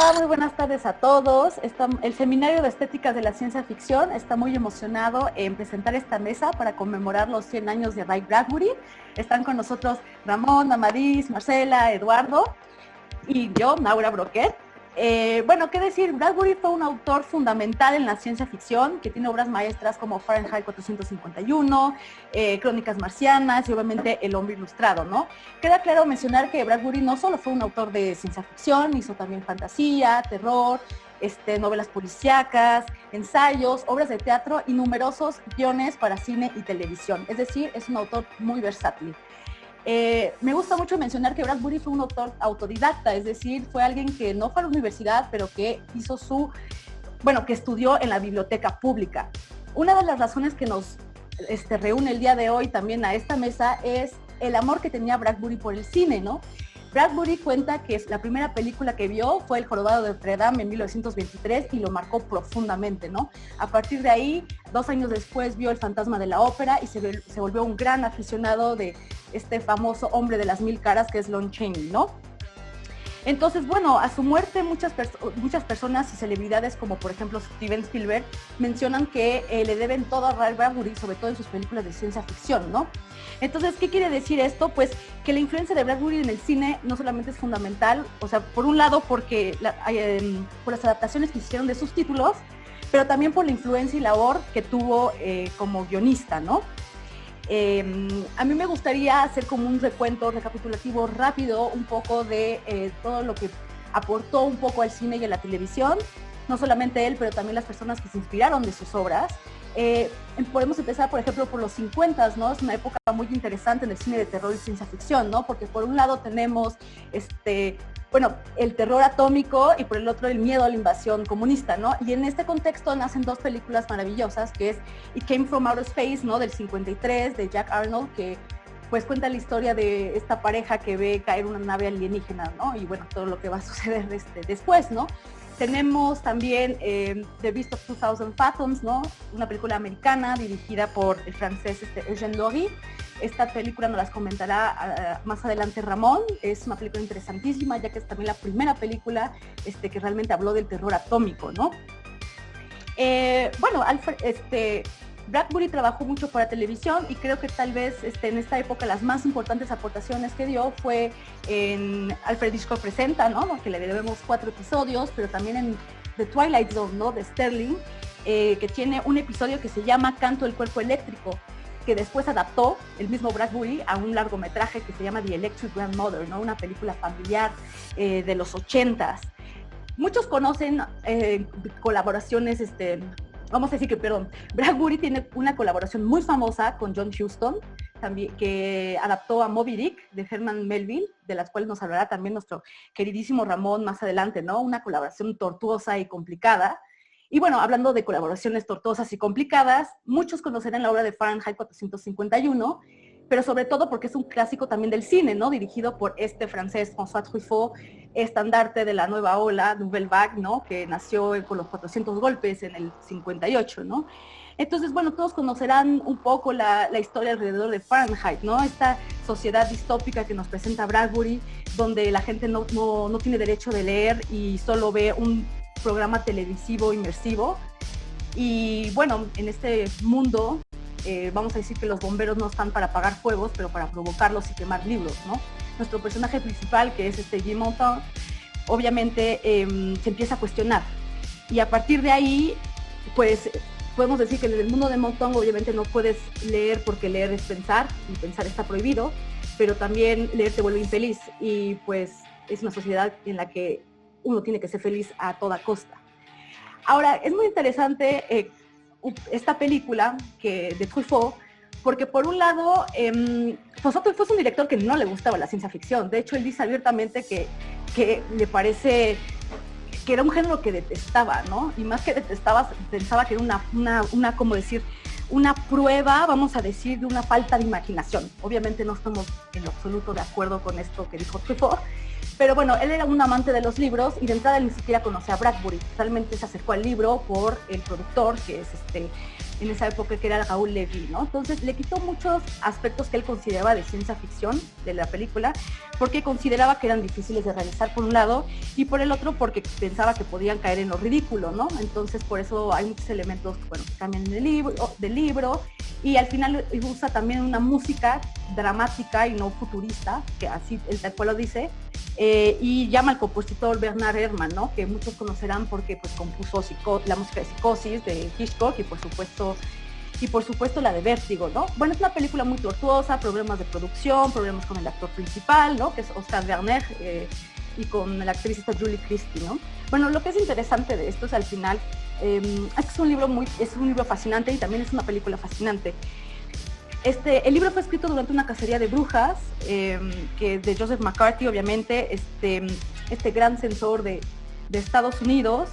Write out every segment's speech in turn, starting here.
Hola, muy buenas tardes a todos. El Seminario de Estéticas de la Ciencia Ficción está muy emocionado en presentar esta mesa para conmemorar los 100 años de Ray Bradbury. Están con nosotros Ramón, Amadís, Marcela, Eduardo y yo, Naura Broquet. Bueno, qué decir, Bradbury fue un autor fundamental en la ciencia ficción, que tiene obras maestras como Fahrenheit 451, Crónicas Marcianas y obviamente El Hombre Ilustrado, ¿no? Queda claro mencionar que Bradbury no solo fue un autor de ciencia ficción, hizo también fantasía, terror, novelas policíacas, ensayos, obras de teatro y numerosos guiones para cine y televisión. Es decir, es un autor muy versátil. Me gusta mucho mencionar que Bradbury fue un autor autodidacta, es decir, fue alguien que no fue a la universidad, pero que hizo que estudió en la biblioteca pública. Una de las razones que nos reúne el día de hoy también a esta mesa es el amor que tenía Bradbury por el cine, ¿no? Bradbury cuenta que la primera película que vio fue El Jorobado de Notre Dame en 1923 y lo marcó profundamente, ¿no? A partir de ahí, 2 años después vio El Fantasma de la Ópera y se volvió un gran aficionado de este famoso hombre de las 1000 caras que es Lon Chaney, ¿no? Entonces, bueno, a su muerte muchas personas y celebridades como por ejemplo Steven Spielberg mencionan que le deben todo a Ray Bradbury, sobre todo en sus películas de ciencia ficción, ¿no? Entonces, ¿qué quiere decir esto? Pues que la influencia de Bradbury en el cine no solamente es fundamental, o sea, por un lado porque por las adaptaciones que hicieron de sus títulos, pero también por la influencia y labor que tuvo como guionista, ¿no? A mí me gustaría hacer como un recuento recapitulativo rápido un poco de todo lo que aportó un poco al cine y a la televisión, no solamente él, pero también las personas que se inspiraron de sus obras. Podemos empezar, por ejemplo, por los 50, ¿no? Es una época muy interesante en el cine de terror y ciencia ficción, ¿no? Porque por un lado tenemos el terror atómico y por el otro el miedo a la invasión comunista, ¿no? Y en este contexto nacen 2 películas maravillosas, que es It Came From Outer Space, ¿no? Del 53, de Jack Arnold, que pues cuenta la historia de esta pareja que ve caer una nave alienígena, ¿no? Y bueno, todo lo que va a suceder después, ¿no? Tenemos también The Beast of 2000 Fathoms, ¿no? Una película americana dirigida por el francés Eugène Laurie. Esta película nos las comentará más adelante Ramón. Es una película interesantísima, ya que es también la primera película que realmente habló del terror atómico, ¿no? Bradbury trabajó mucho para televisión y creo que tal vez en esta época las más importantes aportaciones que dio fue en Alfred Hitchcock Presenta, ¿no? Que le debemos 4 episodios, pero también en The Twilight Zone, ¿no? De Sterling, que tiene un episodio que se llama Canto del Cuerpo Eléctrico, que después adaptó el mismo Bradbury a un largometraje que se llama The Electric Grandmother, ¿no? Una película familiar de los 80s. Muchos conocen colaboraciones, vamos a decir que, Bradbury tiene una colaboración muy famosa con John Huston, también, que adaptó a Moby Dick de Herman Melville, de las cuales nos hablará también nuestro queridísimo Ramón más adelante, ¿no? Una colaboración tortuosa y complicada. Y bueno, hablando de colaboraciones tortuosas y complicadas, muchos conocerán la obra de Fahrenheit 451, pero sobre todo porque es un clásico también del cine, ¿no? Dirigido por este francés François Truffaut, estandarte de la nueva ola, Nouvelle Vague, ¿no? Que nació con los 400 golpes en el 58, ¿no? Entonces, bueno, todos conocerán un poco la historia alrededor de Fahrenheit, ¿no? Esta sociedad distópica que nos presenta Bradbury, donde la gente no tiene derecho de leer y solo ve un programa televisivo inmersivo. Y bueno, en este mundo vamos a decir que los bomberos no están para apagar fuegos, pero para provocarlos y quemar libros, ¿no? Nuestro personaje principal, que es Guy Montand, obviamente se empieza a cuestionar. Y a partir de ahí, pues podemos decir que en el mundo de Montand obviamente no puedes leer porque leer es pensar, y pensar está prohibido, pero también leer te vuelve infeliz. Y pues es una sociedad en la que uno tiene que ser feliz a toda costa. Ahora, es muy interesante esta película de Truffaut, porque por un lado, Truffaut fue un director que no le gustaba la ciencia ficción. De hecho, él dice abiertamente que le parece que era un género que detestaba, ¿no? Y más que detestaba, pensaba que era una prueba, vamos a decir, de una falta de imaginación. Obviamente no estamos en lo absoluto de acuerdo con esto que dijo Truffaut, Pero bueno, él era un amante de los libros y de entrada ni siquiera conocía a Bradbury. Realmente se acercó al libro por el productor, que es en esa época que era Raúl Levy, ¿no? Entonces le quitó muchos aspectos que él consideraba de ciencia ficción de la película, porque consideraba que eran difíciles de realizar por un lado, y por el otro porque pensaba que podían caer en lo ridículo, ¿no? Entonces por eso hay muchos elementos, bueno, que cambian del libro, y al final usa también una música dramática y no futurista, que así el tal cual lo dice, y llama al compositor Bernard Herrmann, ¿no? Que muchos conocerán porque pues compuso la música de Psicosis de Hitchcock y por supuesto la de Vértigo, ¿no? Bueno, es una película muy tortuosa, problemas de producción, problemas con el actor principal, ¿no? Que es Oscar Werner, y con la actriz esta Julie Christie, ¿no? Bueno, lo que es interesante de esto es al final, es un libro fascinante y también es una película fascinante. El libro fue escrito durante una cacería de brujas, que de Joseph McCarthy, obviamente, este gran censor de Estados Unidos.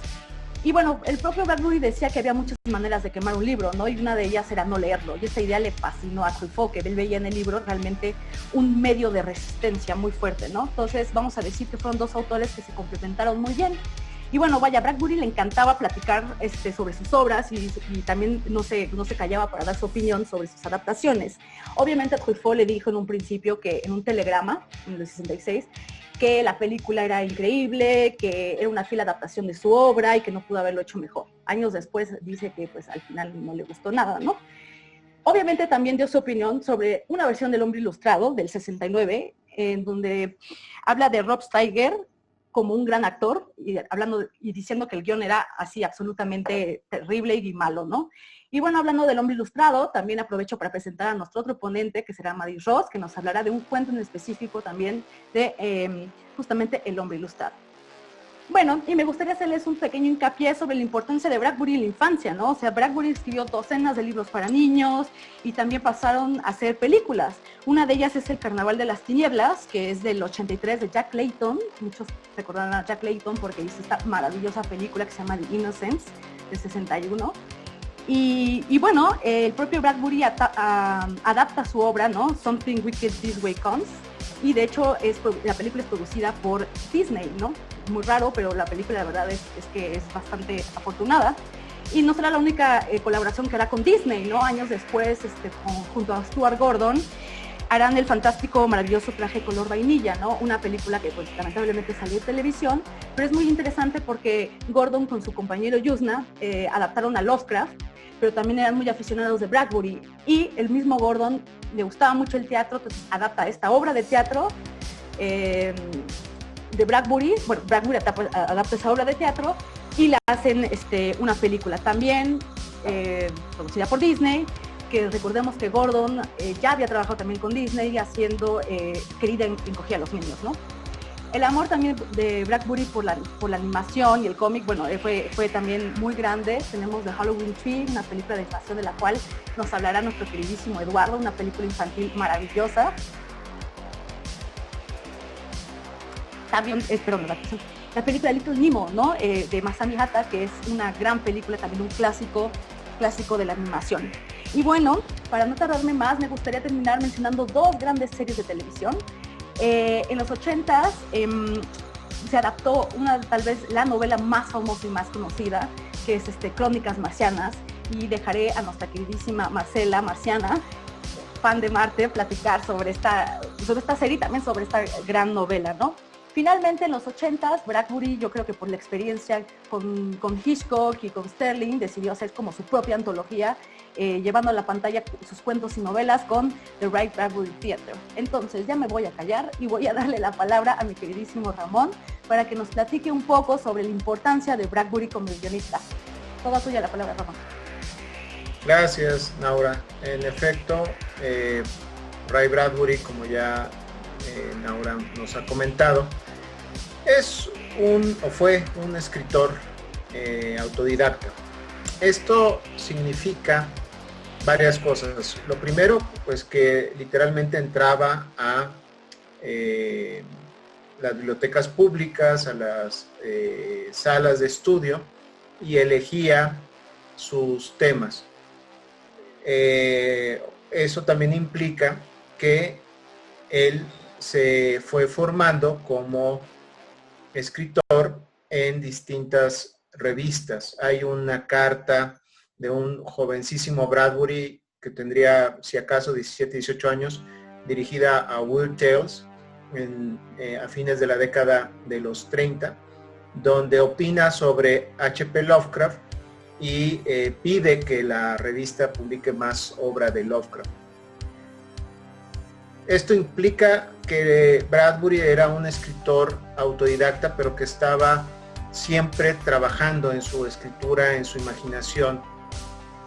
Y bueno, el propio Bradbury decía que había muchas maneras de quemar un libro, ¿no? Y una de ellas era no leerlo. Y esta idea le fascinó a Truffaut, que él veía en el libro realmente un medio de resistencia muy fuerte, ¿no? Entonces vamos a decir que fueron dos autores que se complementaron muy bien. Y bueno, vaya, Bradbury le encantaba platicar sobre sus obras y también no se callaba para dar su opinión sobre sus adaptaciones. Obviamente Truffaut le dijo en un principio que en un telegrama, en el 66, que la película era increíble, que era una fiel adaptación de su obra y que no pudo haberlo hecho mejor. Años después dice que pues al final no le gustó nada, ¿no? Obviamente también dio su opinión sobre una versión del Hombre Ilustrado del 69, en donde habla de Rob Steiger como un gran actor y diciendo que el guión era así absolutamente terrible y malo, ¿no? Y bueno, hablando del Hombre Ilustrado, también aprovecho para presentar a nuestro otro ponente, que será Maddy Ross, que nos hablará de un cuento en específico también de justamente el Hombre Ilustrado. Bueno, y me gustaría hacerles un pequeño hincapié sobre la importancia de Bradbury en la infancia, ¿no? O sea, Bradbury escribió docenas de libros para niños y también pasaron a hacer películas. Una de ellas es El Carnaval de las Tinieblas, que es del 83 de Jack Layton. Muchos recordarán a Jack Layton porque hizo esta maravillosa película que se llama The Innocents, del 61. Y bueno, el propio Bradbury adapta su obra, ¿no? Something Wicked This Way Comes. Y de hecho la película es producida por Disney, ¿no? Muy raro, pero la película la verdad es que es bastante afortunada. Y no será la única colaboración que hará con Disney, ¿no? Años después, junto a Stuart Gordon, harán el fantástico, maravilloso Traje color vainilla, ¿no? Una película que pues lamentablemente salió en televisión, pero es muy interesante porque Gordon con su compañero Yuzna adaptaron a Lovecraft, pero también eran muy aficionados de Bradbury, y el mismo Gordon le gustaba mucho el teatro, entonces adapta esta obra de teatro de Bradbury. Bueno, Bradbury adapta esa obra de teatro y la hacen una película también producida por Disney, que recordemos que Gordon ya había trabajado también con Disney haciendo Querida encogía a los niños, ¿no? El amor también de Bradbury por la animación y el cómic, bueno, fue también muy grande. Tenemos The Halloween Tree, una película de animación de la cual nos hablará nuestro queridísimo Eduardo, una película infantil maravillosa. También, la película Little Nemo, ¿no? De Masami Hata, que es una gran película, también un clásico de la animación. Y bueno, para no tardarme más, me gustaría terminar mencionando dos grandes series de televisión. En los 80s se adaptó tal vez la novela más famosa y más conocida, que es Crónicas Marcianas, y dejaré a nuestra queridísima Marcela Marciana, fan de Marte, platicar sobre esta serie y también sobre esta gran novela, ¿no? Finalmente, en los 80s, Bradbury, yo creo que por la experiencia con Hitchcock y con Sterling, decidió hacer como su propia antología, llevando a la pantalla sus cuentos y novelas con The Ray Bradbury Theatre. Entonces, ya me voy a callar y voy a darle la palabra a mi queridísimo Ramón para que nos platique un poco sobre la importancia de Bradbury como guionista. Toda tuya la palabra, Ramón. Gracias, Naura. En efecto, Ray Bradbury, como ya Naura nos ha comentado, fue un escritor autodidacta. Esto significa varias cosas. Lo primero, pues que literalmente entraba a las bibliotecas públicas, a las salas de estudio y elegía sus temas. Eso también implica que él se fue formando como escritor en distintas revistas. Hay una carta de un jovencísimo Bradbury que tendría, si acaso, 17, 18 años, dirigida a Weird Tales a fines de la década de los 30, donde opina sobre H.P. Lovecraft y pide que la revista publique más obra de Lovecraft. Esto implica que Bradbury era un escritor autodidacta, pero que estaba siempre trabajando en su escritura, en su imaginación,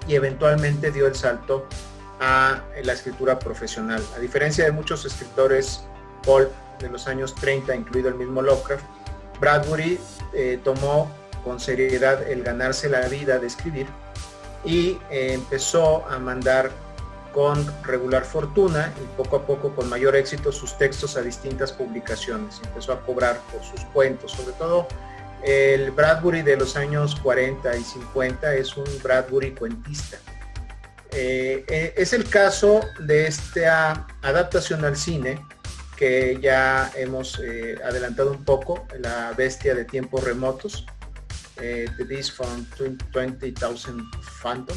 y eventualmente dio el salto a la escritura profesional. A diferencia de muchos escritores pulp de los años 30, incluido el mismo Lovecraft, Bradbury tomó con seriedad el ganarse la vida de escribir y empezó a mandar con regular fortuna y poco a poco con mayor éxito sus textos a distintas publicaciones. Empezó a cobrar por sus cuentos. Sobre todo el Bradbury de los años 40 y 50 es un Bradbury cuentista. Es el caso de esta adaptación al cine que ya hemos adelantado un poco, La bestia de tiempos remotos, The Beast from 20,000 Phantom,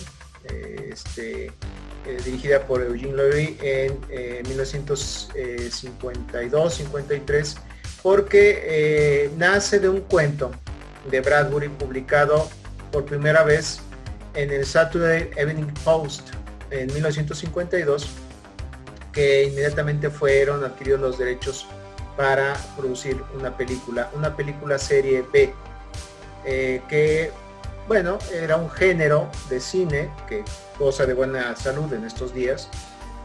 dirigida por Eugene Levy en 1952-53, porque nace de un cuento de Bradbury publicado por primera vez en el Saturday Evening Post en 1952, que inmediatamente fueron adquiridos los derechos para producir una película serie B, que bueno, era un género de cine que goza de buena salud en estos días,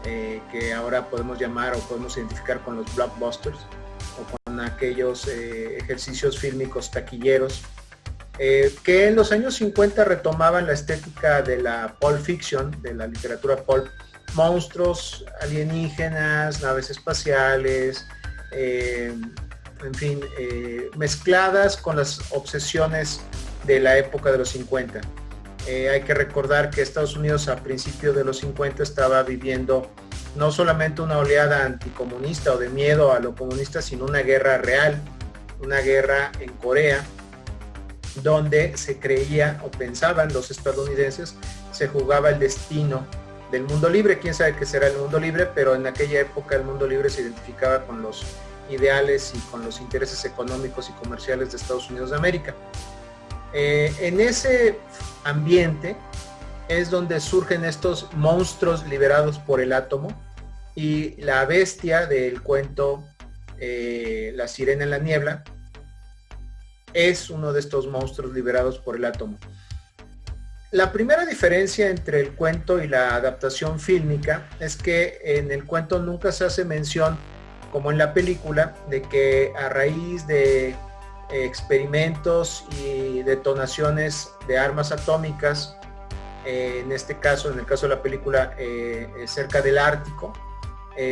que ahora podemos llamar o podemos identificar con los blockbusters o con aquellos ejercicios fílmicos taquilleros, que en los años 50 retomaban la estética de la pulp fiction, de la literatura pulp, monstruos alienígenas, naves espaciales, en fin, mezcladas con las obsesiones de la época de los 50. Hay que recordar que Estados Unidos a principios de los 50 estaba viviendo no solamente una oleada anticomunista o de miedo a lo comunista, sino una guerra real, una guerra en Corea, donde se creía o pensaban los estadounidenses se jugaba el destino del mundo libre. Quién sabe qué será el mundo libre, pero en aquella época el mundo libre se identificaba con los ideales y con los intereses económicos y comerciales de Estados Unidos de América. En ese ambiente es donde surgen estos monstruos liberados por el átomo, y la bestia del cuento La sirena en la niebla es uno de estos monstruos liberados por el átomo. La primera diferencia entre el cuento y la adaptación fílmica es que en el cuento nunca se hace mención, como en la película, de que a raíz de experimentos y detonaciones de armas atómicas, en este caso, en el caso de la película, cerca del Ártico,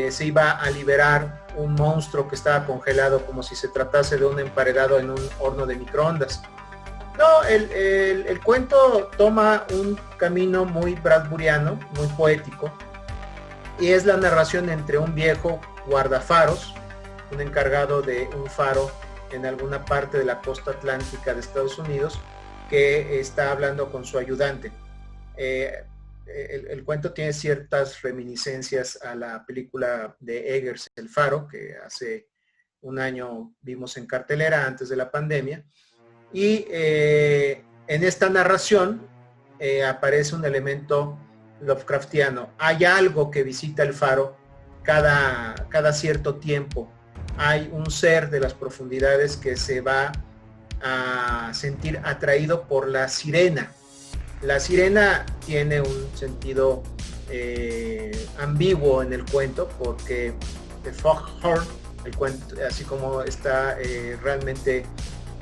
se iba a liberar un monstruo que estaba congelado, como si se tratase de un emparedado en un horno de microondas. No, el cuento toma un camino muy bradburiano, muy poético, y es la narración entre un viejo guardafaros, un encargado de un faro en alguna parte de la costa atlántica de Estados Unidos, que está hablando con su ayudante. El cuento tiene ciertas reminiscencias a la película de Eggers, El Faro, que hace un año vimos en cartelera antes de la pandemia, y en esta narración aparece un elemento Lovecraftiano. Hay algo que visita el faro cada cierto tiempo. Hay un ser de las profundidades que se va a sentir atraído por la sirena. La sirena tiene un sentido ambiguo en el cuento, porque The Foghorn, el cuento, así como está realmente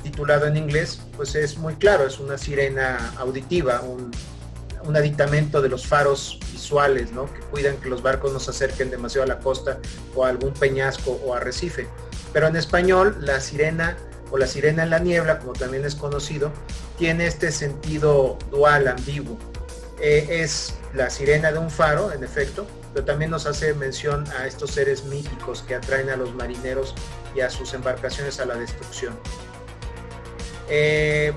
titulado en inglés, pues es muy claro, es una sirena auditiva, un aditamento de los faros visuales, ¿no?, que cuidan que los barcos no se acerquen demasiado a la costa o a algún peñasco o arrecife. Pero en español, la sirena o la sirena en la niebla, como también es conocido, tiene este sentido dual, ambiguo. Es la sirena de un faro, en efecto, pero también nos hace mención a estos seres míticos que atraen a los marineros y a sus embarcaciones a la destrucción. Eh,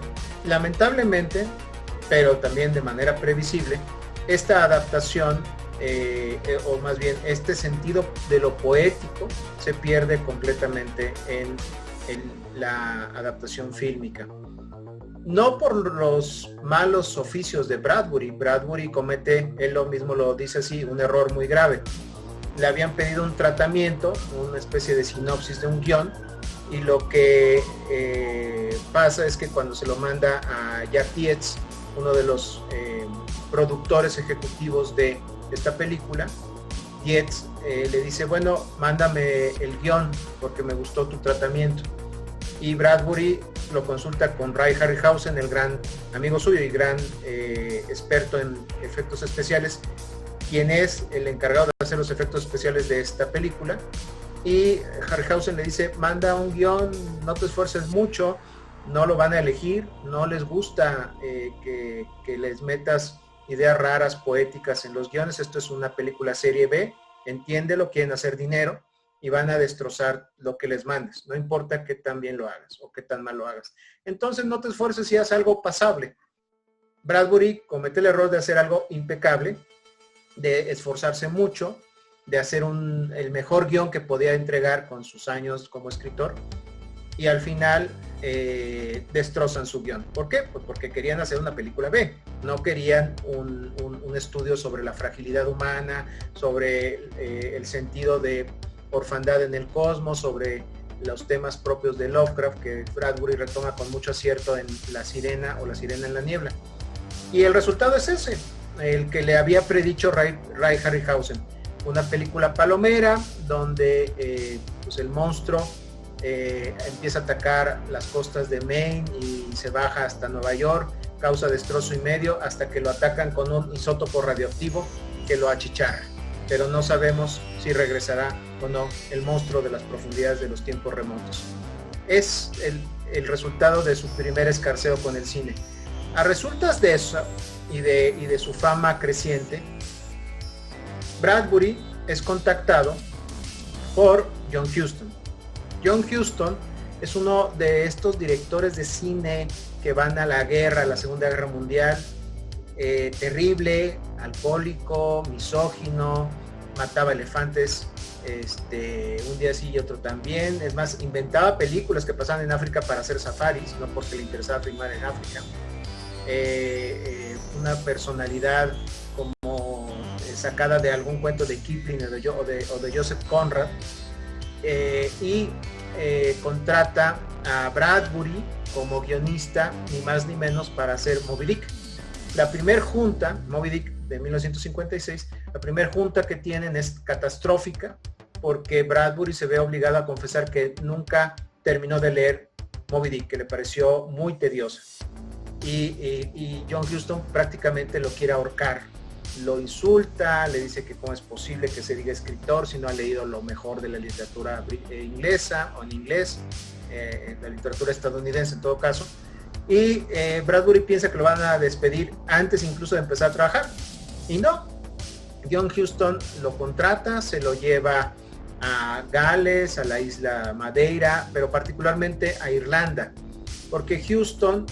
Lamentablemente, pero también de manera previsible, esta adaptación, o más bien este sentido de lo poético, se pierde completamente en la adaptación fílmica. No por los malos oficios de Bradbury. Bradbury comete, él lo mismo lo dice así, un error muy grave. Le habían pedido un tratamiento, una especie de sinopsis de un guión, y lo que pasa es que cuando se lo manda a Jack Dietz, uno de los productores ejecutivos de esta película, Dietz le dice, bueno, mándame el guión porque me gustó tu tratamiento. Y Bradbury lo consulta con Ray Harryhausen, el gran amigo suyo y gran experto en efectos especiales, quien es el encargado de hacer los efectos especiales de esta película. Y Harryhausen le dice, manda un guión, no te esfuerces mucho, no lo van a elegir, no les gusta que les metas ideas raras, poéticas en los guiones, esto es una película serie B, entiéndelo, quieren hacer dinero y van a destrozar lo que les mandes, no importa qué tan bien lo hagas o qué tan mal lo hagas. Entonces no te esfuerces y haz algo pasable. Bradbury comete el error de hacer algo impecable, de esforzarse mucho, de hacer el mejor guión que podía entregar con sus años como escritor, y al final destrozan su guión. ¿Por qué? Pues porque querían hacer una película B, no querían un estudio sobre la fragilidad humana, sobre el sentido de orfandad en el cosmos, sobre los temas propios de Lovecraft, que Bradbury retoma con mucho acierto en La Sirena o La Sirena en la Niebla. Y el resultado es ese, el que le había predicho Ray Harryhausen. Una película palomera donde pues el monstruo empieza a atacar las costas de Maine y se baja hasta Nueva York, causa destrozo y medio hasta que lo atacan con un isótopo radioactivo que lo achicharra. Pero no sabemos si regresará o no el monstruo de las profundidades de los tiempos remotos. Es el resultado de su primer escarceo con el cine. A resultas de eso y de su fama creciente, Bradbury es contactado por John Huston. John Huston es uno de estos directores de cine que van a la guerra, a la Segunda Guerra Mundial, terrible, alcohólico, misógino, mataba elefantes un día sí y otro también. Es más, inventaba películas que pasaban en África para hacer safaris, no porque le interesaba filmar en África. Una personalidad como sacada de algún cuento de Kipling o de Joseph Conrad, y contrata a Bradbury como guionista, ni más ni menos, para hacer Moby Dick. La primer junta, Moby Dick de 1956, la primer junta que tienen es catastrófica porque Bradbury se ve obligado a confesar que nunca terminó de leer Moby Dick, que le pareció muy tediosa. Y John Huston prácticamente lo quiere ahorcar, lo insulta, le dice que cómo es posible que se diga escritor si no ha leído lo mejor de la literatura inglesa o en inglés, la literatura estadounidense en todo caso. Y Bradbury piensa que lo van a despedir antes incluso de empezar a trabajar, y no. John Huston lo contrata, se lo lleva a Gales, a la isla Madeira, pero particularmente a Irlanda, porque Huston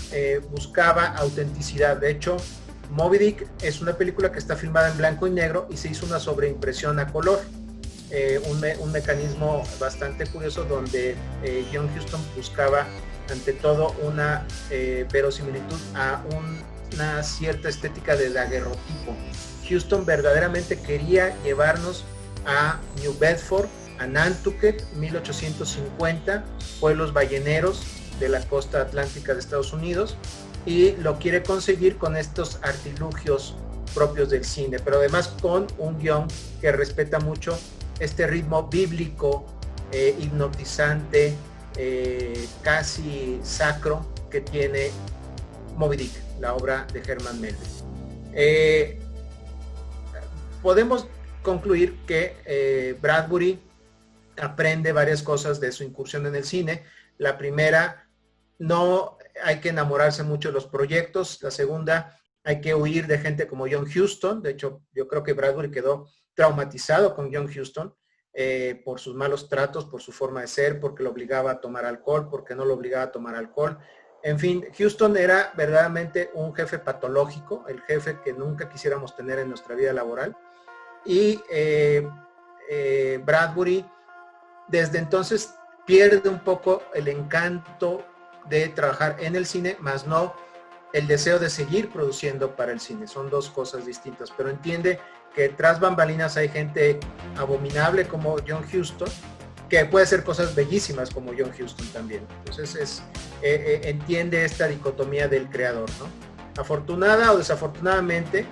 buscaba autenticidad. De hecho, Moby Dick es una película que está filmada en blanco y negro y se hizo una sobreimpresión a color, un mecanismo bastante curioso donde John Huston buscaba ante todo una verosimilitud a una cierta estética de daguerrotipo. Huston verdaderamente quería llevarnos a New Bedford, a Nantucket, 1850, pueblos balleneros de la costa atlántica de Estados Unidos, y lo quiere conseguir con estos artilugios propios del cine, pero además con un guión que respeta mucho este ritmo bíblico, hipnotizante, casi sacro que tiene Moby Dick, la obra de Herman Melville. Podemos concluir que Bradbury aprende varias cosas de su incursión en el cine. La primera, no hay que enamorarse mucho de los proyectos. La segunda, hay que huir de gente como John Huston. De hecho, yo creo que Bradbury quedó traumatizado con John Huston por sus malos tratos, por su forma de ser, porque lo obligaba a tomar alcohol, porque no lo obligaba a tomar alcohol. En fin, Huston era verdaderamente un jefe patológico, el jefe que nunca quisiéramos tener en nuestra vida laboral. Y Bradbury desde entonces pierde un poco el encanto de trabajar en el cine, más no el deseo de seguir produciendo para el cine. Son dos cosas distintas, pero entiende que tras bambalinas hay gente abominable como John Huston, que puede hacer cosas bellísimas como John Huston también. Entonces entiende esta dicotomía del creador, ¿no? Afortunada o desafortunadamente,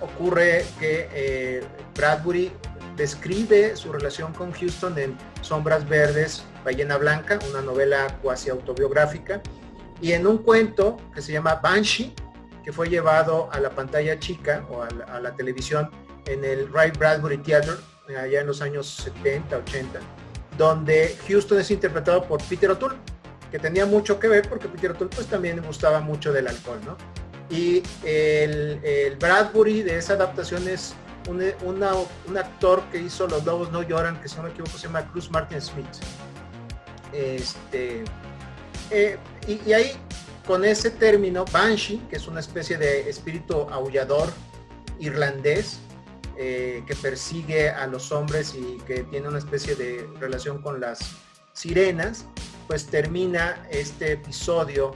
ocurre que Bradbury describe su relación con Huston en Sombras Verdes, Ballena Blanca, una novela cuasi autobiográfica, y en un cuento que se llama Banshee, que fue llevado a la pantalla chica o a la televisión en el Ray Bradbury Theater, allá en los años 70, 80, donde Huston es interpretado por Peter O'Toole, que tenía mucho que ver porque Peter O'Toole pues también gustaba mucho del alcohol, ¿no? Y el Bradbury de esa adaptación es un actor que hizo Los Lobos No Lloran, que si no me equivoco se llama Cruz Martin Smith. Y ahí, con ese término, Banshee, que es una especie de espíritu aullador irlandés, que persigue a los hombres y que tiene una especie de relación con las sirenas, pues termina este episodio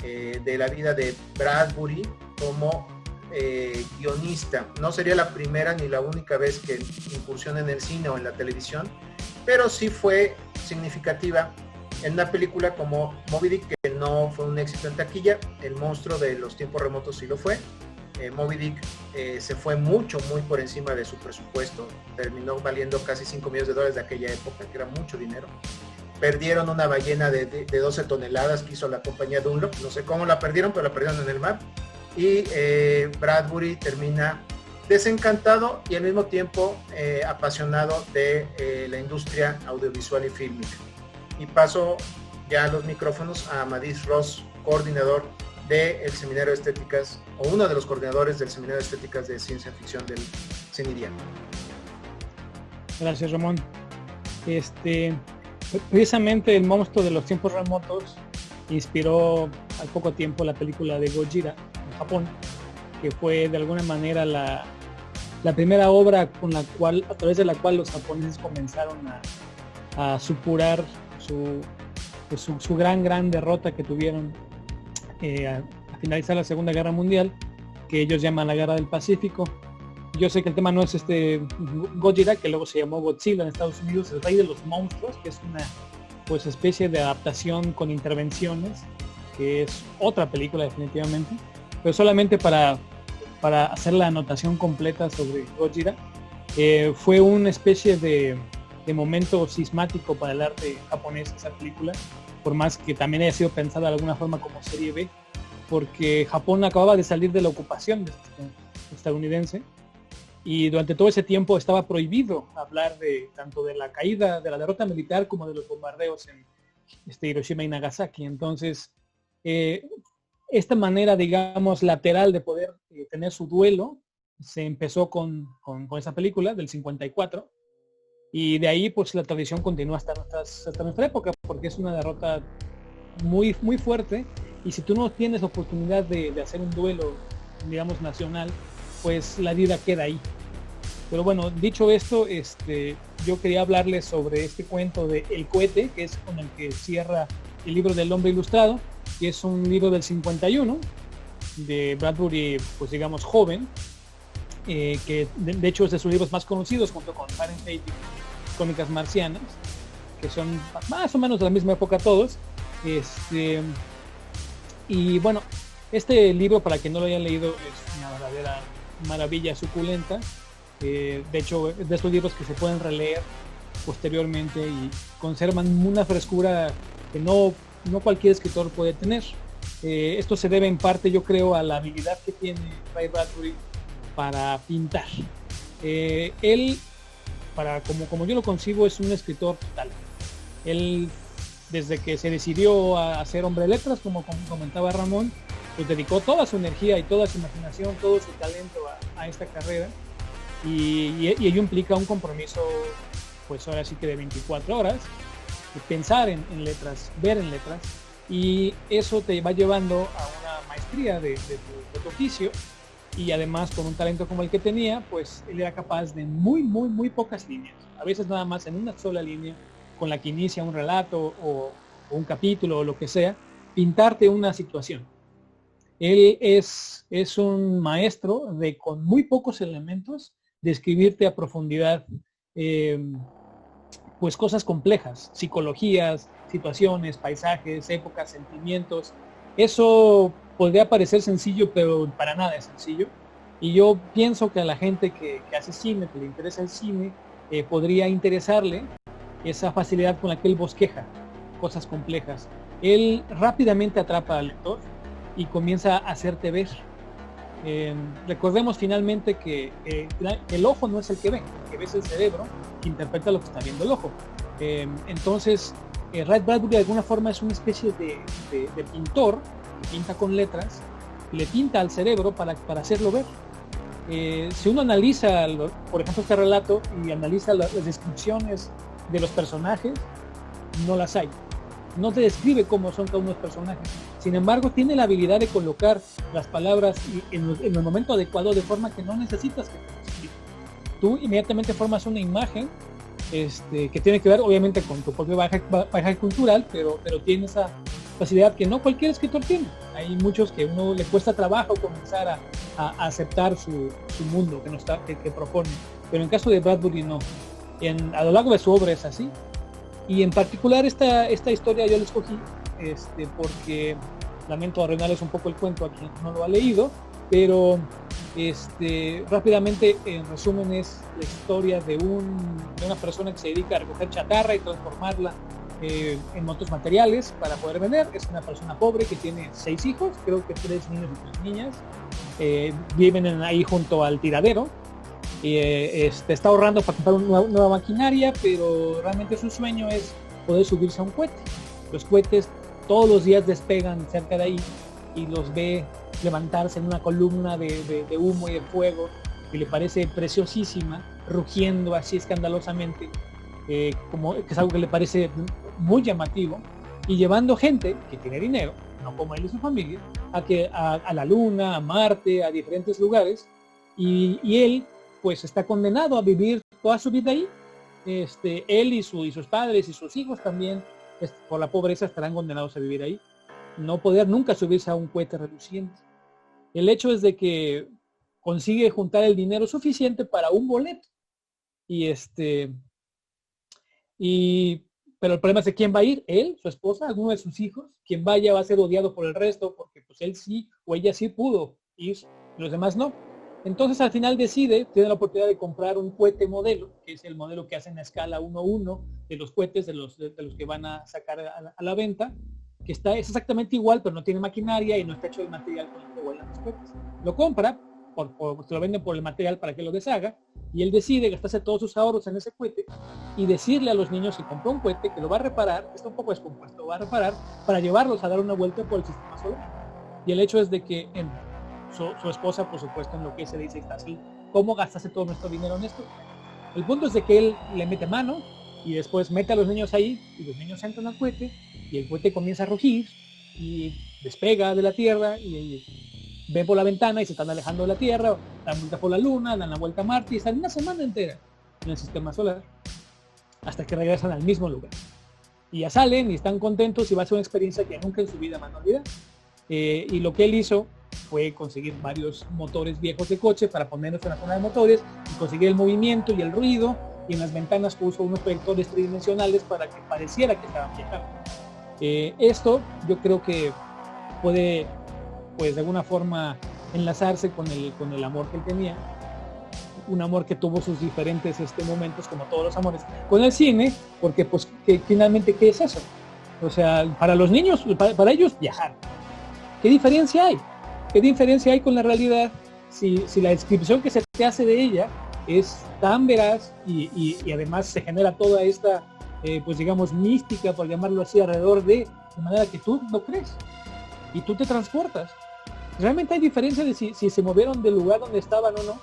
de la vida de Bradbury como guionista. No sería la primera ni la única vez que incursiona en el cine o en la televisión, pero sí fue significativa en una película como Moby Dick, que no fue un éxito en taquilla. El monstruo de los tiempos remotos sí lo fue. Moby Dick se fue muy por encima de su presupuesto, terminó valiendo casi $5 millones de aquella época, que era mucho dinero. Perdieron una ballena de 12 toneladas que hizo la compañía Dunlop, no sé cómo la perdieron, pero la perdieron en el mar. Y Bradbury termina desencantado y al mismo tiempo apasionado de la industria audiovisual y fílmica. Y paso ya los micrófonos a Amadís Ross, coordinador del Seminario de Estéticas, o uno de los coordinadores del Seminario de Estéticas de Ciencia Ficción del CENIDIA. Gracias, Ramón. Precisamente El monstruo de los tiempos remotos inspiró al poco tiempo la película de Gojira en Japón, que fue de alguna manera la primera obra a través de la cual los japoneses comenzaron a supurar su gran derrota que tuvieron a finalizar la Segunda Guerra Mundial, que ellos llaman la Guerra del Pacífico. Yo sé que el tema no es Gojira, que luego se llamó Godzilla en Estados Unidos, el rey de los monstruos, que es una especie de adaptación con intervenciones, que es otra película definitivamente, pero solamente para hacer la anotación completa sobre Gojira, fue una especie de momento sismático para el arte japonés esa película, por más que también haya sido pensada de alguna forma como serie B, porque Japón acababa de salir de la ocupación estadounidense y durante todo ese tiempo estaba prohibido hablar tanto de la caída, de la derrota militar, como de los bombardeos en Hiroshima y Nagasaki. Entonces, esta manera, digamos, lateral de poder tener su duelo se empezó con esa película del 54. Y de ahí pues la tradición continúa hasta nuestra época, porque es una derrota muy fuerte, y si tú no tienes oportunidad de hacer un duelo, digamos, nacional, pues la vida queda ahí. Pero bueno, dicho esto, yo quería hablarles sobre este cuento de El cohete, que es con el que cierra el libro del hombre ilustrado, que es un libro del 51, de Bradbury, pues digamos, joven, que de hecho es de sus libros más conocidos, junto con Fahrenheit y Crónicas Marcianas, que son más o menos de la misma época todos. Y bueno, este libro, para quien no lo haya leído, es una verdadera maravilla suculenta. De hecho, es de estos libros que se pueden releer posteriormente y conservan una frescura que no cualquier escritor puede tener. Esto se debe en parte, yo creo, a la habilidad que tiene Ray Bradbury para pintar. Él, como yo lo concibo, es un escritor total. Él, desde que se decidió a ser hombre de letras, como comentaba Ramón, pues dedicó toda su energía y toda su imaginación, todo su talento a esta carrera, y ello implica un compromiso, pues ahora sí que de 24 horas, pensar en letras, ver en letras, y eso te va llevando a una maestría de tu oficio, y además con un talento como el que tenía, pues él era capaz de muy pocas líneas, a veces nada más en una sola línea, con la que inicia un relato o un capítulo o lo que sea, pintarte una situación. Él es un maestro de, con muy pocos elementos, describirte a profundidad pues cosas complejas, psicologías, situaciones, paisajes, épocas, sentimientos. Eso podría parecer sencillo, pero para nada es sencillo. Y yo pienso que a la gente que hace cine, que le interesa el cine, podría interesarle esa facilidad con la que él bosqueja cosas complejas. Él rápidamente atrapa al lector y comienza a hacerte ver. Recordemos finalmente que el ojo no es el que ve es el cerebro que interpreta lo que está viendo el ojo. Entonces, Ray Bradbury de alguna forma es una especie de pintor que pinta con letras, le pinta al cerebro para hacerlo ver. Si uno analiza, por ejemplo, este relato y analiza las descripciones de los personajes, no las hay. No te describe cómo son cada uno de los personajes. Sin embargo, tiene la habilidad de colocar las palabras en el momento adecuado, de forma que no necesitas que te lo explique. Tú inmediatamente formas una imagen que tiene que ver obviamente con tu propio bagaje cultural, pero tiene esa facilidad que no cualquier escritor tiene. Hay muchos que a uno le cuesta trabajo comenzar a aceptar su mundo que propone, pero en el caso de Bradbury no. A lo largo de su obra es así. Y en particular esta historia yo la escogí porque lamento arruinarles un poco el cuento a quien no lo ha leído, pero rápidamente, en resumen, es la historia de una persona que se dedica a recoger chatarra y transformarla en otros materiales para poder vender. Es una persona pobre que tiene 6 hijos, creo que 3 niños y 3 niñas, viven ahí junto al tiradero. Está ahorrando para comprar una nueva maquinaria, pero realmente su sueño es poder subirse a un cohete. Los cohetes todos los días despegan cerca de ahí y los ve levantarse en una columna de humo y de fuego, que le parece preciosísima, rugiendo así escandalosamente, como que es algo que le parece muy llamativo, y llevando gente que tiene dinero, no como él y su familia, a la Luna, a Marte, a diferentes lugares, y él pues está condenado a vivir toda su vida ahí. Él y sus padres y sus hijos también, por la pobreza, estarán condenados a vivir ahí, no poder nunca subirse a un cohete reluciente. El hecho es de que consigue juntar el dinero suficiente para un boleto, pero el problema es de quién va a ir. Él, su esposa, alguno de sus hijos. Quien vaya va a ser odiado por el resto, porque pues él sí o ella sí pudo ir, los demás no. Entonces al final tiene la oportunidad de comprar un cohete modelo, que es el modelo que hacen a escala 1:1 de los cohetes de los que van a sacar a la venta, que es exactamente igual, pero no tiene maquinaria y no está hecho de material con el que vuelan los cohetes. Lo compra, se lo venden por el material para que lo deshaga, y él decide gastarse todos sus ahorros en ese cohete y decirle a los niños que compró un cohete, que lo va a reparar, está un poco descompuesto, lo va a reparar para llevarlos a dar una vuelta por el sistema solar. Y el hecho es de que su esposa, por supuesto, enloquece, le dice, ¿cómo gastaste todo nuestro dinero en esto? El punto es de que él le mete mano y después mete a los niños ahí, y los niños entran al cohete y el cohete comienza a rugir y despega de la Tierra y ven por la ventana y se están alejando de la Tierra, dan vuelta por la Luna, dan la vuelta a Marte y están una semana entera en el sistema solar hasta que regresan al mismo lugar. Y ya salen y están contentos, y va a ser una experiencia que nunca en su vida van a olvidar. Y lo que él hizo fue conseguir varios motores viejos de coche para ponerlos en la zona de motores y conseguir el movimiento y el ruido, y en las ventanas puso unos proyectores tridimensionales para que pareciera que estaban viajando. Esto yo creo que puede, pues de alguna forma, enlazarse con el amor que él tenía, un amor que tuvo sus diferentes momentos, como todos los amores, con el cine, porque pues que finalmente, ¿qué es eso? O sea, para los niños, para ellos, viajar. ¿Qué diferencia hay? ¿Qué diferencia hay con la realidad si la descripción que se te hace de ella es tan veraz y además se genera toda esta, pues digamos, mística, por llamarlo así, alrededor de manera que tú lo crees y tú te transportas? Realmente hay diferencia de si se movieron del lugar donde estaban o no,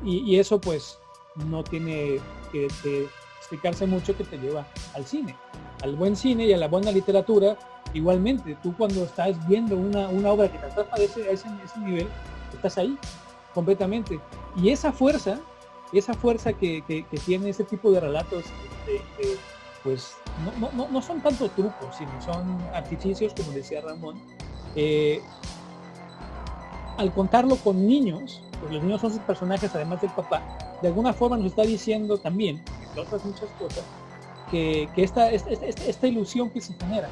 y eso pues no tiene que explicarse mucho, que te lleva al cine, al buen cine y a la buena literatura. Igualmente, tú cuando estás viendo una obra que te atrapa a ese nivel, estás ahí completamente. Y esa fuerza que tiene ese tipo de relatos, pues no son tanto trucos, sino son artificios, como decía Ramón. Al contarlo con niños, pues los niños son sus personajes, además del papá, de alguna forma nos está diciendo también, entre otras muchas cosas, que esta ilusión que se genera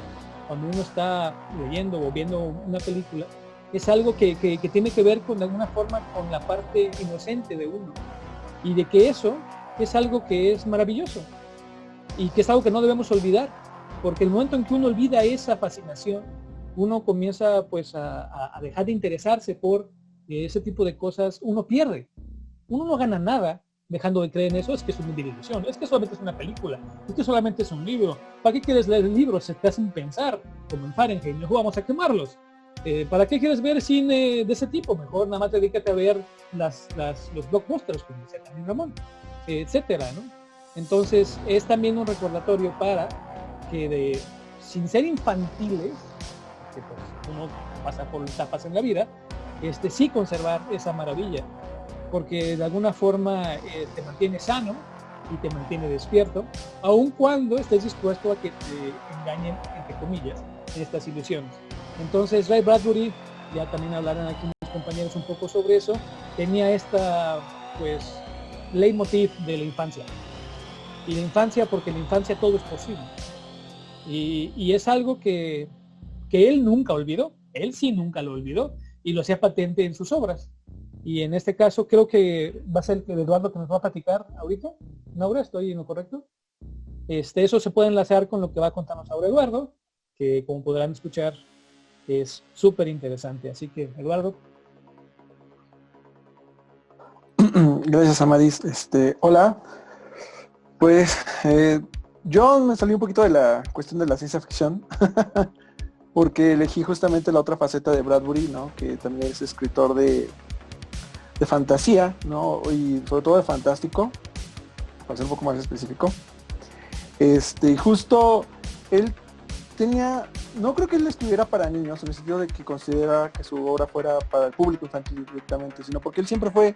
cuando uno está leyendo o viendo una película, es algo que tiene que ver con, de alguna forma, con la parte inocente de uno, y de que eso es algo que es maravilloso y que es algo que no debemos olvidar, porque el momento en que uno olvida esa fascinación, uno comienza pues a dejar de interesarse por ese tipo de cosas. Uno pierde, uno no gana nada dejando de creer en eso. Es que es una ilusión, es que solamente es una película, es que solamente es un libro. ¿Para qué quieres leer el libro? Se te hacen pensar, como en Fahrenheit, mejor vamos a quemarlos. ¿Para qué quieres ver cine de ese tipo? Mejor nada más dedícate a ver los blockbusters, como decía también Ramón, etcétera, ¿no? Entonces es también un recordatorio para que sin ser infantiles, que pues uno pasa por etapas en la vida, sí conservar esa maravilla, porque de alguna forma te mantiene sano y te mantiene despierto, aun cuando estés dispuesto a que te engañen, entre comillas, en estas ilusiones. Entonces Ray Bradbury, ya también hablarán aquí mis compañeros un poco sobre eso, tenía esta pues leitmotiv de la infancia. Y la infancia, porque en la infancia todo es posible. Y es algo que él nunca olvidó, él sí nunca lo olvidó, y lo hacía patente en sus obras. Y en este caso creo que va a ser el Eduardo que nos va a platicar ahorita. ¿Naura, estoy en lo correcto? Eso se puede enlazar con lo que va a contarnos ahora Eduardo, que como podrán escuchar es súper interesante. Así que, Eduardo. Gracias, Amadís. Hola. Pues yo me salí un poquito de la cuestión de la ciencia ficción porque elegí justamente la otra faceta de Bradbury, ¿no? Que también es escritor de fantasía, ¿no? Y sobre todo de fantástico, para ser un poco más específico. Justo él tenía, no creo que él escribiera para niños en el sentido de que considera que su obra fuera para el público infantil directamente, sino porque él siempre fue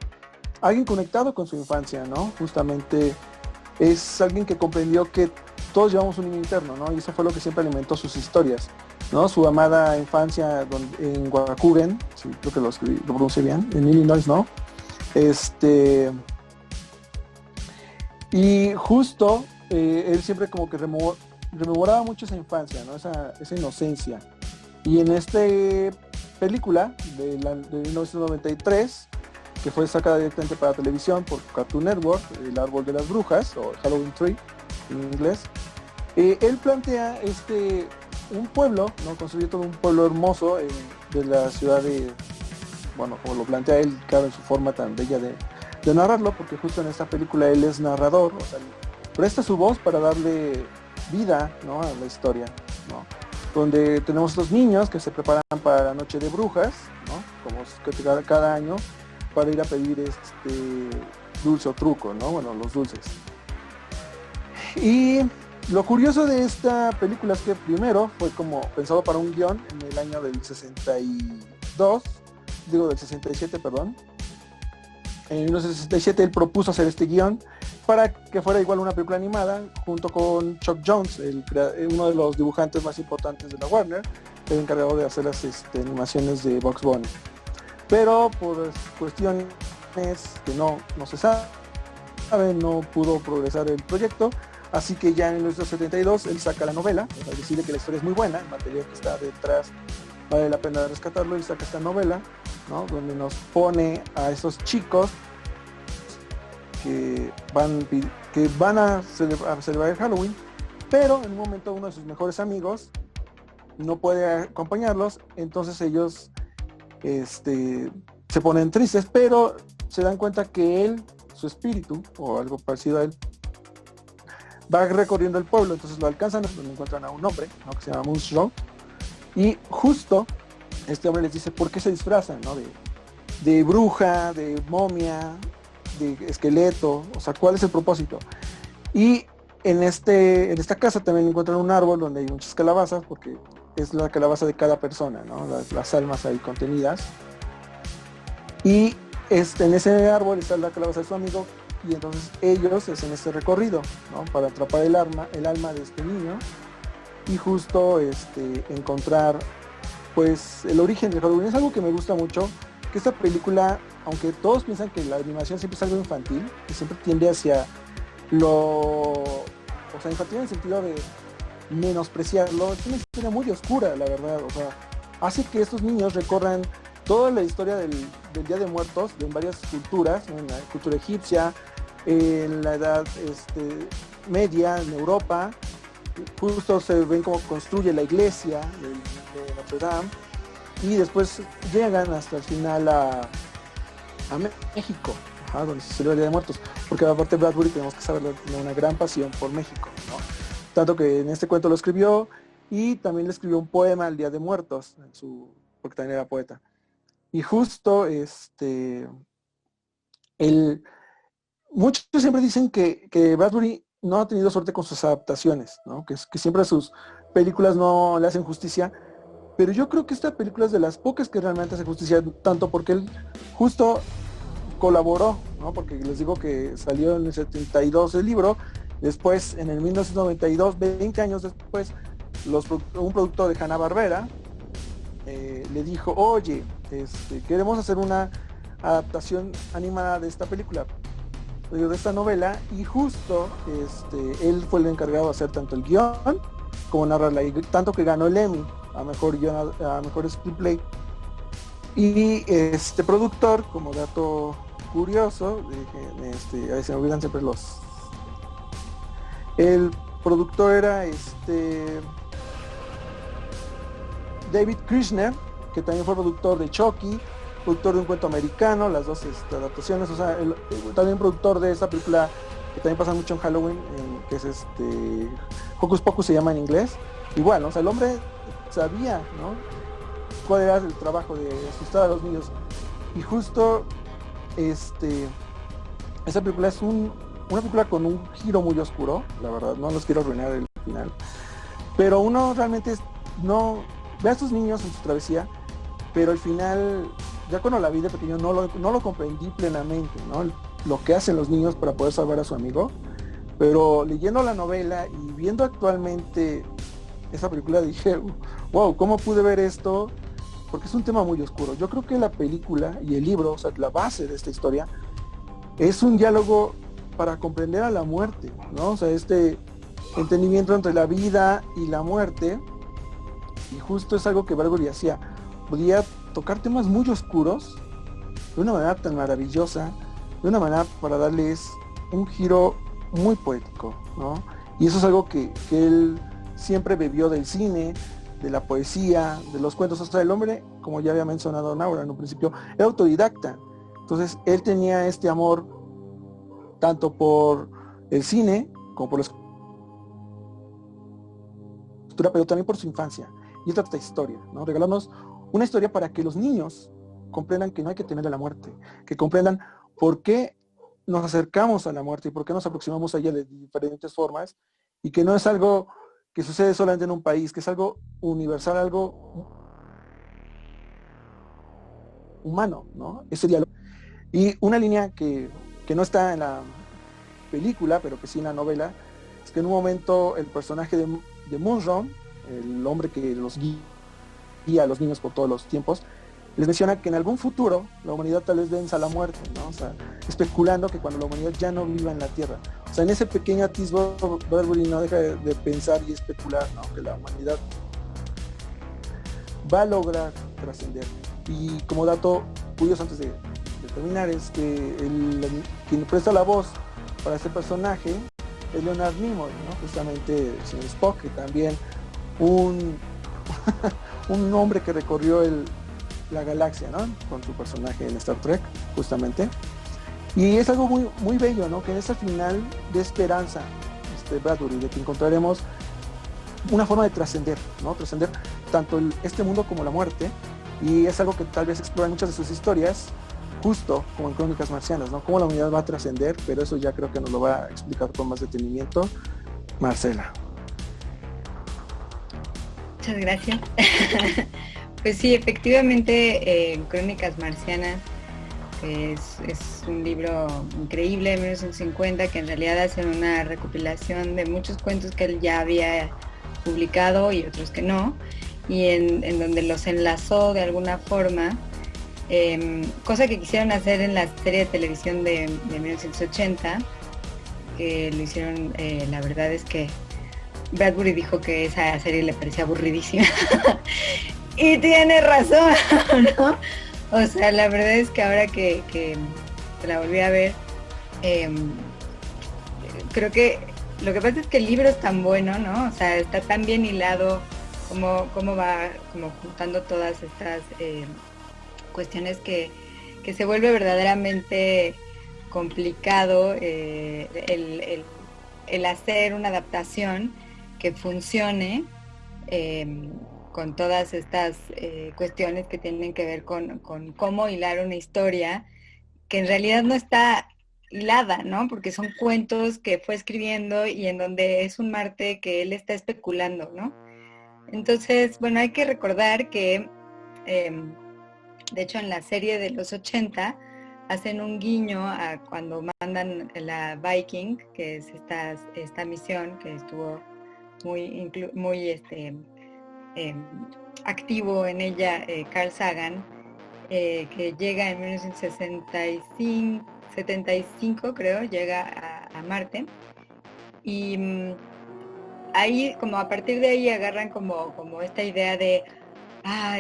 alguien conectado con su infancia, ¿no? Justamente es alguien que comprendió que todos llevamos un niño interno, ¿no? Y eso fue lo que siempre alimentó sus historias, ¿no? Su amada infancia en Waukegan, sí, creo que lo pronuncié bien, en Illinois, ¿no? Y justo él siempre como que rememoraba mucho esa infancia, ¿no? Esa inocencia. Y en esta película de 1993, que fue sacada directamente para televisión por Cartoon Network, El Árbol de las Brujas, o Halloween Tree en inglés, él plantea un pueblo, ¿no? Construyó todo un pueblo hermoso de la ciudad de, bueno, como lo plantea él, claro, en su forma tan bella de narrarlo, porque justo en esta película él es narrador, o sea, presta su voz para darle vida, ¿no? A la historia, ¿no? Donde tenemos estos niños que se preparan para la noche de brujas, ¿no? Como cada año, para ir a pedir dulce o truco, ¿no? Bueno, los dulces. Y lo curioso de esta película es que primero fue como pensado para un guión en el año del 67, perdón. En 1967 él propuso hacer este guión para que fuera igual una película animada, junto con Chuck Jones, uno de los dibujantes más importantes de la Warner, el encargado de hacer las animaciones de Bugs Bunny. Pero por cuestiones que no se sabe, no pudo progresar el proyecto, así que ya en 1972 él saca la novela, o sea, decide que la historia es muy buena, el material que está detrás vale la pena rescatarlo, y saca esta novela, ¿no? Donde nos pone a esos chicos que van a celebrar el Halloween, pero en un momento uno de sus mejores amigos no puede acompañarlos, entonces ellos se ponen tristes, pero se dan cuenta que él, su espíritu, o algo parecido a él, va recorriendo el pueblo, entonces lo alcanzan, donde encuentran a un hombre, ¿no? Que se llama Moonstruck, y justo este hombre les dice por qué se disfrazan, ¿no? De bruja, de momia, de esqueleto, o sea, cuál es el propósito. Y en esta casa también encuentran un árbol donde hay muchas calabazas, porque es la calabaza de cada persona, ¿no? Las almas ahí contenidas. Y en ese árbol está la calabaza de su amigo, y entonces ellos hacen este recorrido, ¿no? Para atrapar el alma de este niño y justo encontrar pues el origen de Halloween. Es algo que me gusta mucho, que esta película, aunque todos piensan que la animación siempre es algo infantil, que siempre tiende hacia infantil en el sentido de menospreciarlo, es una historia muy oscura, la verdad. O sea, hace que estos niños recorran toda la historia del Día de Muertos en varias culturas, ¿no? En la cultura egipcia, en la edad media, en Europa. Justo se ven cómo construye la iglesia de Notre Dame, y después llegan hasta el final a México, donde se celebra el Día de Muertos, porque aparte Bradbury, tenemos que saberlo, tiene una gran pasión por México, ¿no? Tanto que en este cuento lo escribió, y también le escribió un poema al Día de Muertos, porque también era poeta. Y justo muchos siempre dicen que Bradbury no ha tenido suerte con sus adaptaciones, ¿no? Que siempre a sus películas no le hacen justicia, pero yo creo que esta película es de las pocas que realmente hace justicia, tanto porque él justo colaboró, ¿no? Porque les digo que salió en el 72 el libro, después en el 1992, 20 años después, un productor de Hanna-Barbera le dijo, oye, queremos hacer una adaptación animada de esta película, de esta novela, y justo él fue el encargado de hacer tanto el guión como narrarla, y tanto que ganó el Emmy a mejor guión, a mejor screenplay. Y este productor, como dato curioso, ahí se me olvidan siempre el productor era David Kirshner, que también fue productor de Chucky, productor de Un Cuento Americano, las dos adaptaciones, o sea, también productor de esta película que también pasa mucho en Halloween, que es Hocus Pocus se llama en inglés. Igual, ¿no? O sea, el hombre sabía, ¿no?, cuál era el trabajo de asustar a los niños, y justo esa película es una película con un giro muy oscuro, la verdad, no los quiero arruinar el final, pero uno realmente no ve a estos niños en su travesía, pero al final, ya cuando la vi de pequeño no lo comprendí plenamente, ¿no? Lo que hacen los niños para poder salvar a su amigo, pero leyendo la novela y viendo actualmente esa película dije, wow, ¿cómo pude ver esto? Porque es un tema muy oscuro. Yo creo que la película y el libro, o sea, la base de esta historia, es un diálogo para comprender a la muerte, ¿no? O sea, entendimiento entre la vida y la muerte, y justo es algo que Bradbury hacía. Podía tocar temas muy oscuros de una manera tan maravillosa, de una manera para darles un giro muy poético, ¿no? Y eso es algo que él siempre bebió del cine, de la poesía, de los cuentos. O sea, el hombre, como ya había mencionado Naura en un principio, era autodidacta. Entonces, él tenía este amor tanto por el cine como por la escritura, pero también por su infancia. Y esta historia, ¿no? Regalarnos una historia para que los niños comprendan que no hay que temer a la muerte, que comprendan por qué nos acercamos a la muerte y por qué nos aproximamos a ella de diferentes formas, y que no es algo que sucede solamente en un país, que es algo universal, algo humano, ¿no? Ese diálogo. Y una línea que no está en la película, pero que sí en la novela, es que en un momento el personaje de Munro, el hombre que los guía a los niños por todos los tiempos, les menciona que en algún futuro la humanidad tal vez venza la muerte, ¿no? O sea, especulando que cuando la humanidad ya no viva en la Tierra. O sea, en ese pequeño atisbo, Bradbury no deja de pensar y especular, ¿no?, que la humanidad va a lograr trascender. Y como dato curioso antes de terminar, es que quien presta la voz para este personaje es Leonard Nimoy, ¿no? Justamente el señor Spock, que también un hombre que recorrió la galaxia, ¿no?, con su personaje en Star Trek, justamente. Y es algo muy, muy bello, ¿no?, que en ese final de esperanza, Bradbury, de que encontraremos una forma de trascender, ¿no?, trascender tanto este mundo como la muerte. Y es algo que tal vez explora en muchas de sus historias, justo como en Crónicas Marcianas, ¿no?, cómo la humanidad va a trascender, pero eso ya creo que nos lo va a explicar con más detenimiento Marcela. Muchas gracias. Pues sí, efectivamente, Crónicas Marcianas es un libro increíble de 1950 que en realidad hace una recopilación de muchos cuentos que él ya había publicado y otros que no, y en donde los enlazó de alguna forma, cosa que quisieron hacer en la serie de televisión de 1980, que lo hicieron, la verdad es que Bradbury dijo que esa serie le parecía aburridísima. Y tiene razón, ¿no? O sea, la verdad es que ahora que la volví a ver, creo que lo que pasa es que el libro es tan bueno, ¿no? O sea, está tan bien hilado, cómo va como juntando todas estas cuestiones que se vuelve verdaderamente complicado el hacer una adaptación que funcione con todas estas cuestiones que tienen que ver con cómo hilar una historia que en realidad no está hilada, ¿no? Porque son cuentos que fue escribiendo y en donde es un Marte que él está especulando, ¿no? Entonces, bueno, hay que recordar que, de hecho, en la serie de los 80 hacen un guiño a cuando mandan la Viking, que es esta misión que estuvo muy activo en ella Carl Sagan, que llega en 1975 creo, llega a Marte, y ahí, como a partir de ahí agarran como esta idea de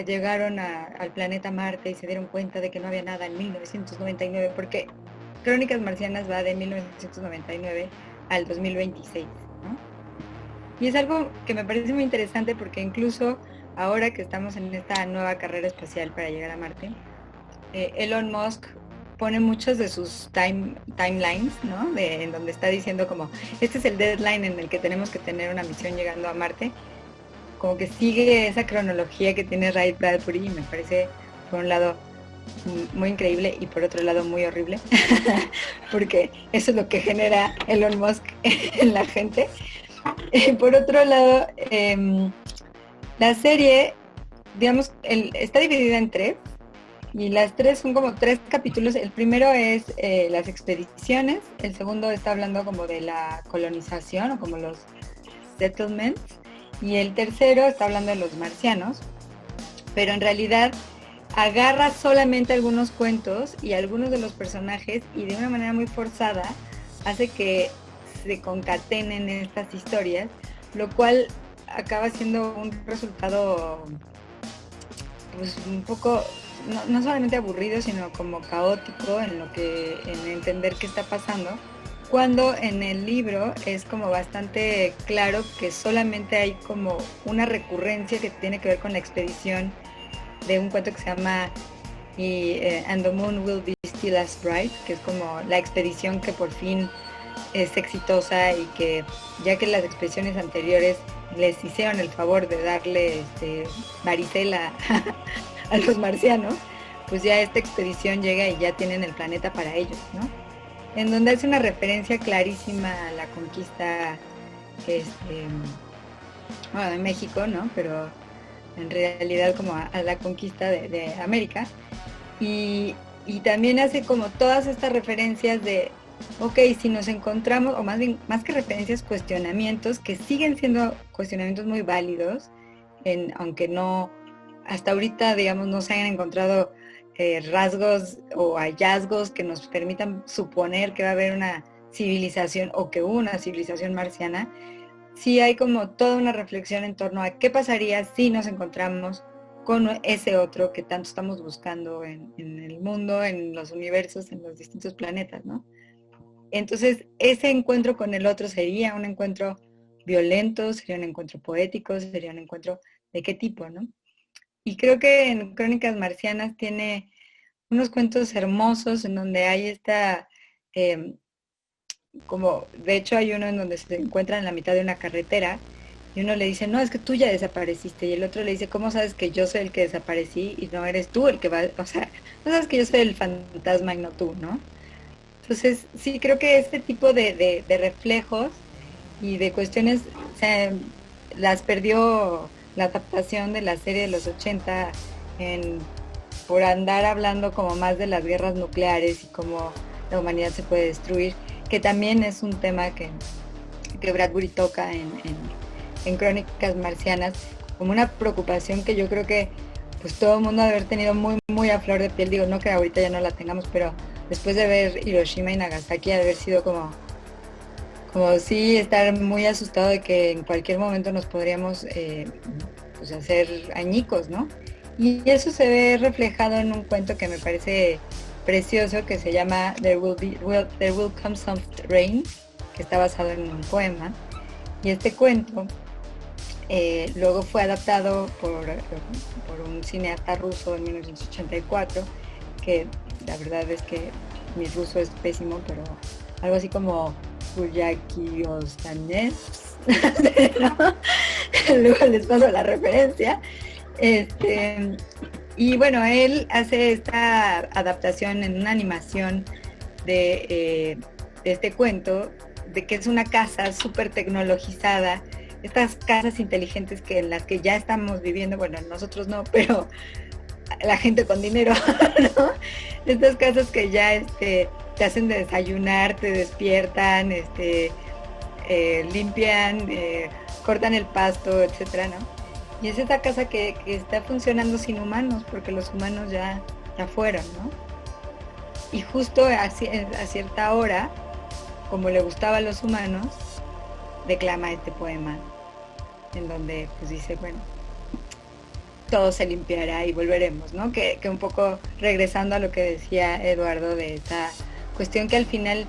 llegaron al planeta Marte y se dieron cuenta de que no había nada en 1999, porque Crónicas Marcianas va de 1999 al 2026, ¿no? Y es algo que me parece muy interesante porque incluso ahora que estamos en esta nueva carrera espacial para llegar a Marte, Elon Musk pone muchos de sus timelines, ¿no? En donde está diciendo como, este es el deadline en el que tenemos que tener una misión llegando a Marte. Como que sigue esa cronología que tiene Ray Bradbury y me parece, por un lado, muy increíble y por otro lado muy horrible, porque eso es lo que genera Elon Musk en la gente. Por otro lado, la serie, digamos, está dividida en 3, y las 3 son como 3 capítulos. El primero es las expediciones, el segundo está hablando como de la colonización o como los settlements, y el tercero está hablando de los marcianos, pero en realidad agarra solamente algunos cuentos y algunos de los personajes y de una manera muy forzada hace que se concatenen estas historias, lo cual acaba siendo un resultado pues un poco no solamente aburrido, sino como caótico en entender qué está pasando, cuando en el libro es como bastante claro que solamente hay como una recurrencia que tiene que ver con la expedición de un cuento que se llama And the Moon Will Be Still as Bright, que es como la expedición que por fin es exitosa y que ya que las expediciones anteriores les hicieron el favor de darle varicela a los marcianos, pues ya esta expedición llega y ya tienen el planeta para ellos, ¿no? En donde hace una referencia clarísima a la conquista de México, ¿no? Pero en realidad como a la conquista de América. Y también hace como todas estas referencias de, ok, si nos encontramos, o más bien, más que referencias, cuestionamientos, que siguen siendo cuestionamientos muy válidos, aunque no, hasta ahorita, digamos, no se hayan encontrado rasgos o hallazgos que nos permitan suponer que va a haber una civilización o que hubo una civilización marciana. Sí hay como toda una reflexión en torno a qué pasaría si nos encontramos con ese otro que tanto estamos buscando en el mundo, en los universos, en los distintos planetas, ¿no? Entonces, ese encuentro con el otro sería un encuentro violento, sería un encuentro poético, sería un encuentro de qué tipo, ¿no? Y creo que en Crónicas Marcianas tiene unos cuentos hermosos en donde hay como, de hecho hay uno en donde se encuentran en la mitad de una carretera y uno le dice, no, es que tú ya desapareciste, y el otro le dice, ¿cómo sabes que yo soy el que desaparecí y no eres tú el que va? O sea, no sabes que yo soy el fantasma y no tú, ¿no? Entonces, sí, creo que este tipo de reflejos y de cuestiones, o sea, las perdió la adaptación de la serie de los 80 por andar hablando como más de las guerras nucleares y cómo la humanidad se puede destruir, que también es un tema que Bradbury toca en Crónicas Marcianas, como una preocupación que yo creo que pues todo el mundo debe haber tenido muy, muy a flor de piel. Digo, no que ahorita ya no la tengamos, pero después de ver Hiroshima y Nagasaki, haber sido como sí estar muy asustado de que en cualquier momento nos podríamos pues hacer añicos, ¿no? Y eso se ve reflejado en un cuento que me parece precioso, que se llama There Will Come Some Rain, que está basado en un poema. Y este cuento luego fue adaptado por un cineasta ruso en 1984, que la verdad es que mi ruso es pésimo, pero algo así como Kuyaki Ostanevs. Luego les paso la referencia. Y bueno, él hace esta adaptación en una animación de este cuento, de que es una casa súper tecnologizada, estas casas inteligentes en las que ya estamos viviendo, bueno, nosotros no, pero la gente con dinero, ¿no? Estas casas que ya te hacen desayunar, te despiertan, limpian, cortan el pasto, etcétera, ¿no? Y es esta casa que está funcionando sin humanos, porque los humanos ya fueron, ¿no? Y justo a cierta hora, como le gustaba a los humanos, declama este poema, en donde pues dice, bueno, todo se limpiará y volveremos, ¿no? Que un poco regresando a lo que decía Eduardo de esta cuestión, que al final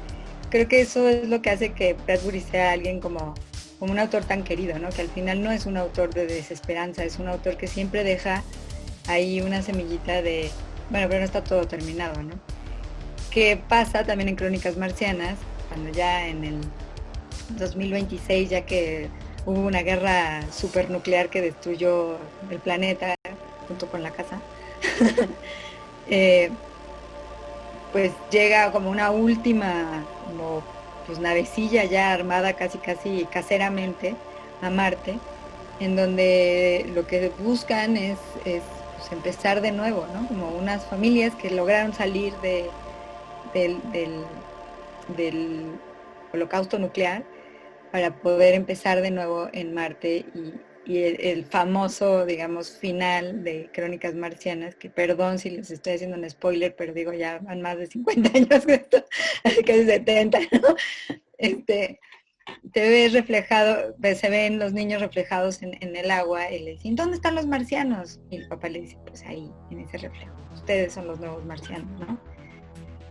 creo que eso es lo que hace que Bradbury sea alguien como un autor tan querido, ¿no? Que al final no es un autor de desesperanza, es un autor que siempre deja ahí una semillita de, bueno, pero no está todo terminado, ¿no? Que pasa también en Crónicas Marcianas, cuando ya en el 2026, ya que hubo una guerra supernuclear que destruyó el planeta junto con la casa, pues llega como una última pues navecilla ya armada casi caseramente a Marte, en donde lo que buscan es pues empezar de nuevo, ¿no? Como unas familias que lograron salir del holocausto nuclear para poder empezar de nuevo en Marte, y el famoso, digamos, final de Crónicas Marcianas, que perdón si les estoy haciendo un spoiler, pero digo, ya van más de 50 años con esto, casi 70, ¿no? Te ves reflejado, se ven los niños reflejados en el agua, y le dicen, ¿dónde están los marcianos? Y el papá le dice, pues ahí, en ese reflejo, ustedes son los nuevos marcianos, ¿no?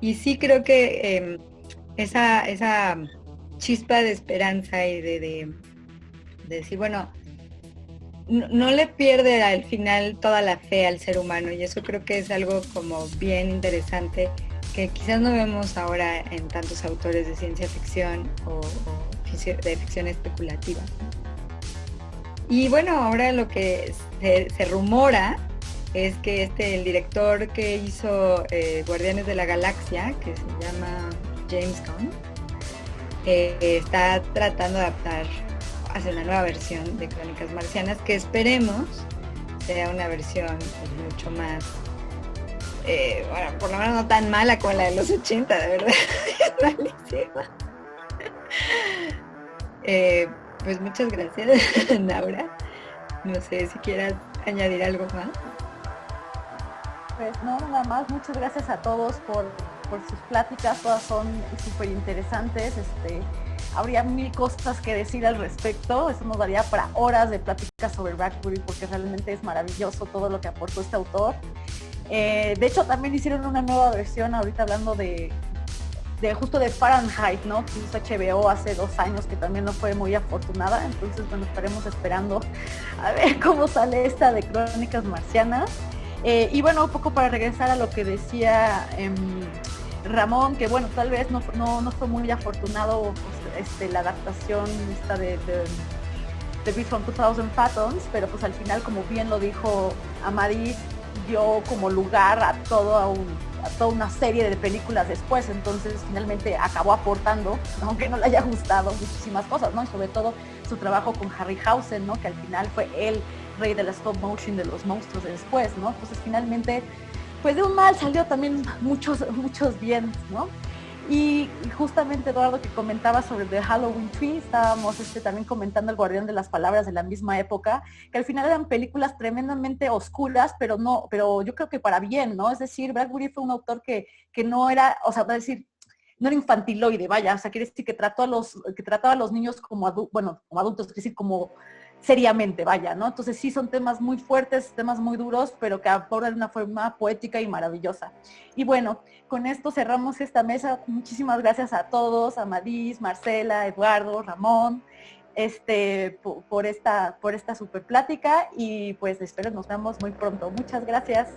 Y sí creo que esa chispa de esperanza y de decir, bueno, no le pierde al final toda la fe al ser humano, y eso creo que es algo como bien interesante, que quizás no vemos ahora en tantos autores de ciencia ficción o de ficción especulativa. Y bueno, ahora lo que se rumora es que el director que hizo Guardianes de la Galaxia, que se llama James Gunn, está tratando de hacer una nueva versión de Crónicas Marcianas, que esperemos sea una versión pues, mucho más, bueno, por lo menos no tan mala como la de los 80, de verdad, es malísima. Pues muchas gracias, Laura. No sé si quieras añadir algo más. Pues no, nada más, muchas gracias a todos por sus pláticas, todas son súper interesantes, habría mil cosas que decir al respecto, eso nos daría para horas de pláticas sobre Bradbury, porque realmente es maravilloso todo lo que aportó este autor. De hecho, también hicieron una nueva versión, ahorita hablando de justo de Fahrenheit, ¿no? Que hizo HBO hace 2 años, que también no fue muy afortunada, entonces bueno, estaremos esperando a ver cómo sale esta de Crónicas Marcianas. Y bueno, un poco para regresar a lo que decía Ramón, que bueno, tal vez no fue muy afortunado pues, la adaptación esta de Beast from 2000 Fathoms, pero pues al final, como bien lo dijo Amadís, dio como lugar a todo toda una serie de películas después, entonces finalmente acabó aportando, aunque no le haya gustado, muchísimas cosas, ¿no? Y sobre todo su trabajo con Harryhausen, ¿no? Que al final fue el rey de la stop motion de los monstruos de después, ¿no? Entonces finalmente, pues de un mal salió también muchos bienes, ¿no? Y justamente, Eduardo, que comentaba sobre The Halloween Tree, estábamos también comentando El Guardián de las Palabras de la misma época, que al final eran películas tremendamente oscuras, pero yo creo que para bien, ¿no? Es decir, Bradbury fue un autor que no era, o sea, va a decir, no era infantiloide, vaya, o sea, quiere decir que trataba a los niños como como adultos, es decir, como seriamente, vaya, ¿no? Entonces sí son temas muy fuertes, temas muy duros, pero que abordan de una forma poética y maravillosa. Y bueno, con esto cerramos esta mesa. Muchísimas gracias a todos, a Madis, Marcela, Eduardo, Ramón, por esta super plática, y pues espero nos vemos muy pronto. Muchas gracias.